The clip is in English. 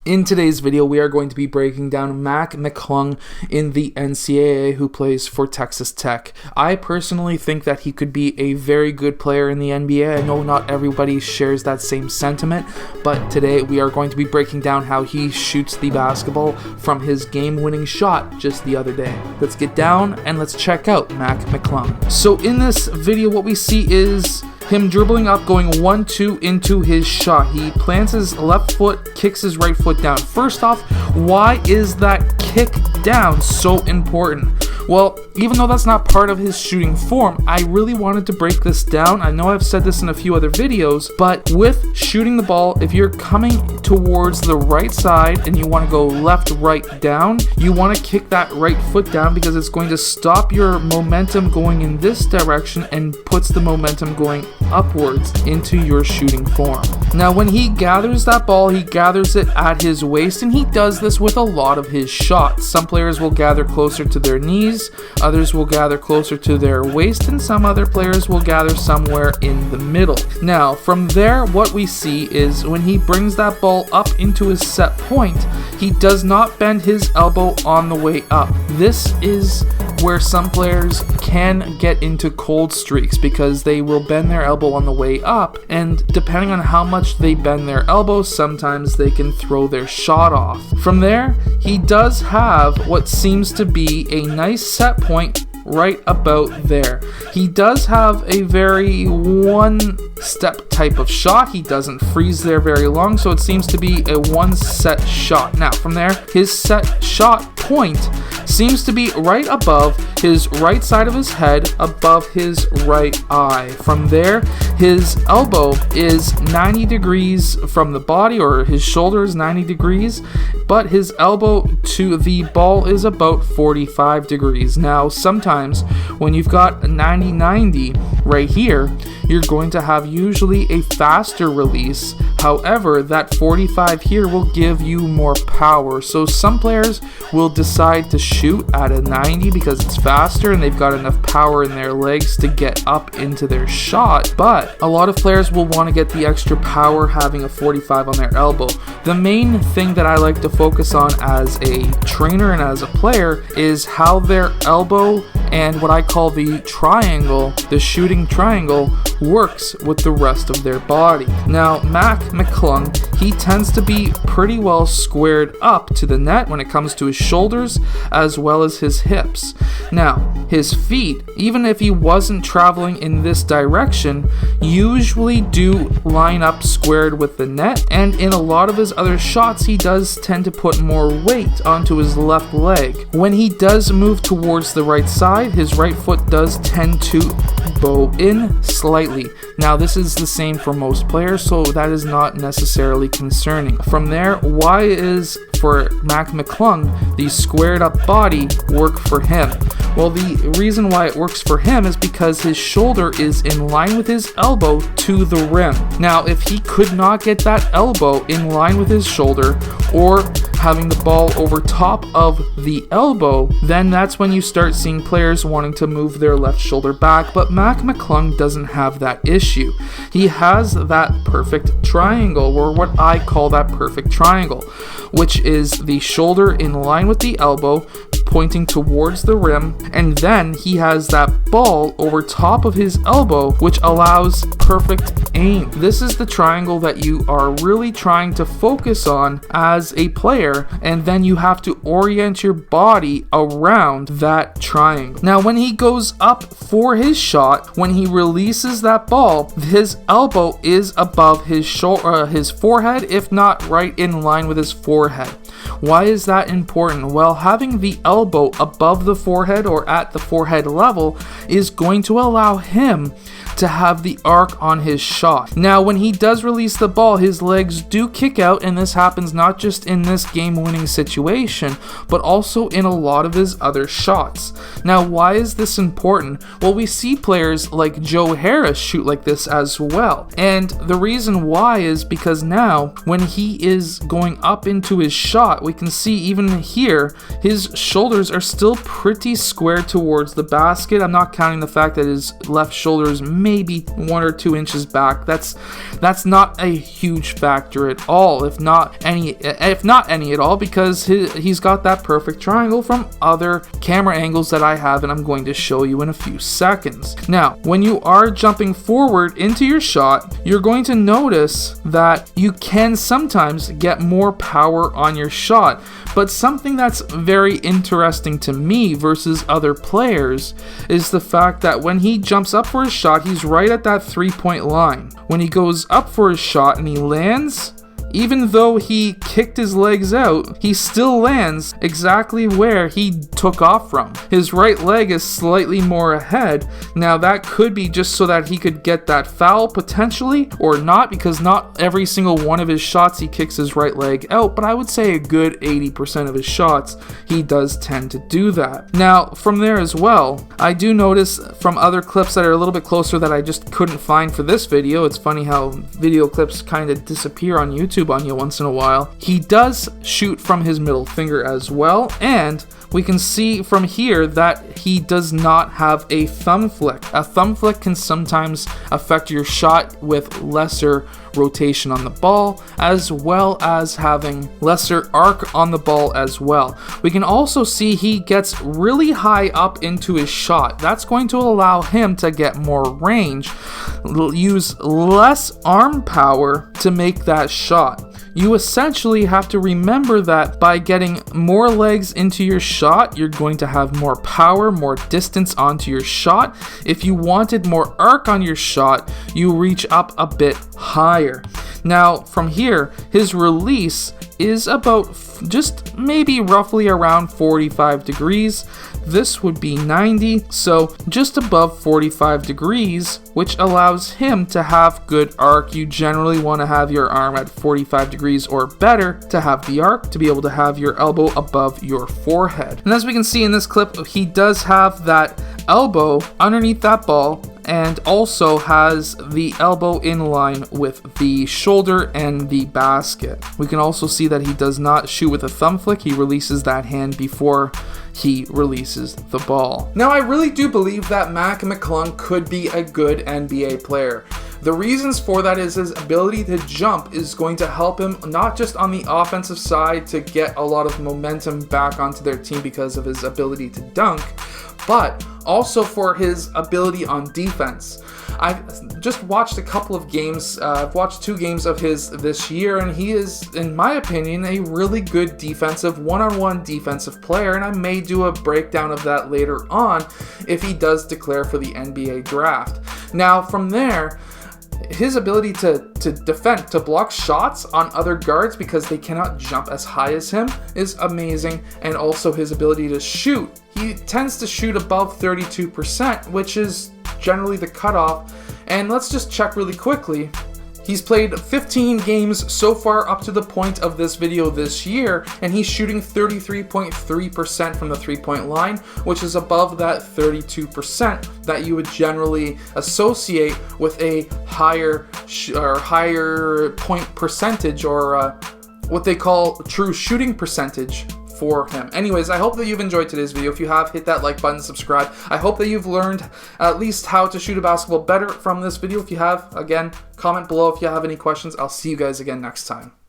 In today's video, we are going to be breaking down Mac McClung in the NCAA, who plays for Texas Tech. I personally think that he could be a very good player in the NBA. I know not everybody shares that same sentiment, but today we are going to be breaking down how he shoots the basketball from his game-winning shot just the other day. Let's get down and let's check out Mac McClung. So in this video, what we see is him dribbling up, going 1-2 into his shot. He plants his left foot, kicks his right foot down. First off, why is that kick down so important? Well, even though that's not part of his shooting form, I really wanted to break this down. I know I've said this in a few other videos, but with shooting the ball, if you're coming towards the right side and you want to go left, right, down, you want to kick that right foot down because it's going to stop your momentum going in this direction and puts the momentum going upwards into your shooting form. Now, when he gathers that ball, he gathers it at his waist, and he does this with a lot of his shots. Some players will gather closer to their knees, others will gather closer to their waist, and some other players will gather somewhere in the middle. Now, from there, what we see is when he brings that ball up into his set point, he does not bend his elbow on the way up. This is where some players can get into cold streaks because they will bend their elbow on the way up, and depending on how much they bend their elbow, sometimes they can throw their shot off. From there, he does have what seems to be a nice set point right about there. He does have a very one-step type of shot. He doesn't freeze there very long, so it seems to be a one-set shot. Now, from there, his set shot point seems to be right above his right side of his head, above his right eye. From there, his elbow is 90 degrees from the body, or his shoulder is 90 degrees, but his elbow to the ball is about 45 degrees. Now, sometimes when you've got a 90-90 right here, you're going to have usually a faster release. However, that 45 here will give you more power. So some players will decide to shoot at a 90 because it's faster and they've got enough power in their legs to get up into their shot. But a lot of players will want to get the extra power having a 45 on their elbow. The main thing that I like to focus on as a trainer and as a player is how their elbow and what I call the triangle, the shooting triangle, works with the rest of their body. Now, Mac McClung, he tends to be pretty well squared up to the net when it comes to his shoulders as well as his hips. Now, his feet, even if he wasn't traveling in this direction, usually do line up squared with the net, and in a lot of his other shots, he does tend to put more weight onto his left leg. When he does move towards the right side, his right foot does tend to bow in slightly. Now, this is the same for most players, so that is not necessarily concerning. From there, why is for Mac McClung the squared up body work for him? Well, the reason why it works for him is because his shoulder is in line with his elbow to the rim. Now, if he could not get that elbow in line with his shoulder, or having the ball over top of the elbow, then that's when you start seeing players wanting to move their left shoulder back. But Mac McClung doesn't have that issue. He has that perfect triangle, or what I call that perfect triangle, which is the shoulder in line with the elbow, pointing towards the rim, and then he has that ball over top of his elbow, which allows perfect aim. This is the triangle that you are really trying to focus on as a player, and then you have to orient your body around that triangle. Now, when he goes up for his shot, when he releases that ball, his elbow is above his forehead, if not right in line with his forehead. Why is that important? Well, having the elbow above the forehead or at the forehead level is going to allow him to have the arc on his shot. Now, when he does release the ball, his legs do kick out, and this happens not just in this game-winning situation, but also in a lot of his other shots. Now, why is this important? Well, we see players like Joe Harris shoot like this as well, and the reason why is because now, when he is going up into his shot, we can see even here, his shoulders are still pretty square towards the basket. I'm not counting the fact that his left shoulder is maybe 1 or 2 inches back. That's not a huge factor at all, if not any at all, because he's got that perfect triangle from other camera angles that I have, and I'm going to show you in a few seconds. Now, when you are jumping forward into your shot, you're going to notice that you can sometimes get more power on your shot, but something that's very interesting to me versus other players is the fact that when he jumps up for his shot, he's right at that 3-point line. When he goes up for his shot and he lands, even though he kicked his legs out, he still lands exactly where he took off from. His right leg is slightly more ahead. Now that could be just so that he could get that foul potentially, or not, because not every single one of his shots he kicks his right leg out, but I would say a good 80% of his shots he does tend to do that. Now from there as well, I do notice from other clips that are a little bit closer that I just couldn't find for this video. It's funny how video clips kind of disappear on YouTube on you once in a while. He does shoot from his middle finger as well, and we can see from here that he does not have a thumb flick. A thumb flick can sometimes affect your shot with lesser rotation on the ball, as well as having lesser arc on the ball as well. We can also see he gets really high up into his shot. That's going to allow him to get more range, use less arm power to make that shot. You essentially have to remember that by getting more legs into your shot, you're going to have more power, more distance onto your shot. If you wanted more arc on your shot, you reach up a bit higher. Now, from here, his release is about just maybe roughly around 45 degrees. This would be 90, so just above 45 degrees, which allows him to have good arc. You generally want to have your arm at 45 degrees or better to have the arc, to be able to have your elbow above your forehead. And as we can see in this clip, he does have that elbow underneath that ball, and also has the elbow in line with the shoulder and the basket. We can also see that he does not shoot with a thumb flick. He releases that hand before he releases the ball. Now, I really do believe that Mac McClung could be a good NBA player. The reasons for that is his ability to jump is going to help him not just on the offensive side to get a lot of momentum back onto their team because of his ability to dunk, but also for his ability on defense. I've just watched a couple of games. I've watched 2 games of his this year, and he is, in my opinion, a really good defensive, one-on-one defensive player, and I may do a breakdown of that later on if he does declare for the NBA draft. Now, from there, his ability to defend, to block shots on other guards because they cannot jump as high as him is amazing, and also his ability to shoot. He tends to shoot above 32%, which is generally the cutoff. And let's just check really quickly. He's played 15 games so far up to the point of this video this year, and he's shooting 33.3% from the 3-point line, which is above that 32% that you would generally associate with a higher point percentage, or what they call true shooting percentage for him. Anyways, I hope that you've enjoyed today's video. If you have, hit that like button, subscribe. I hope that you've learned at least how to shoot a basketball better from this video. If you have, again, comment below if you have any questions. I'll see you guys again next time.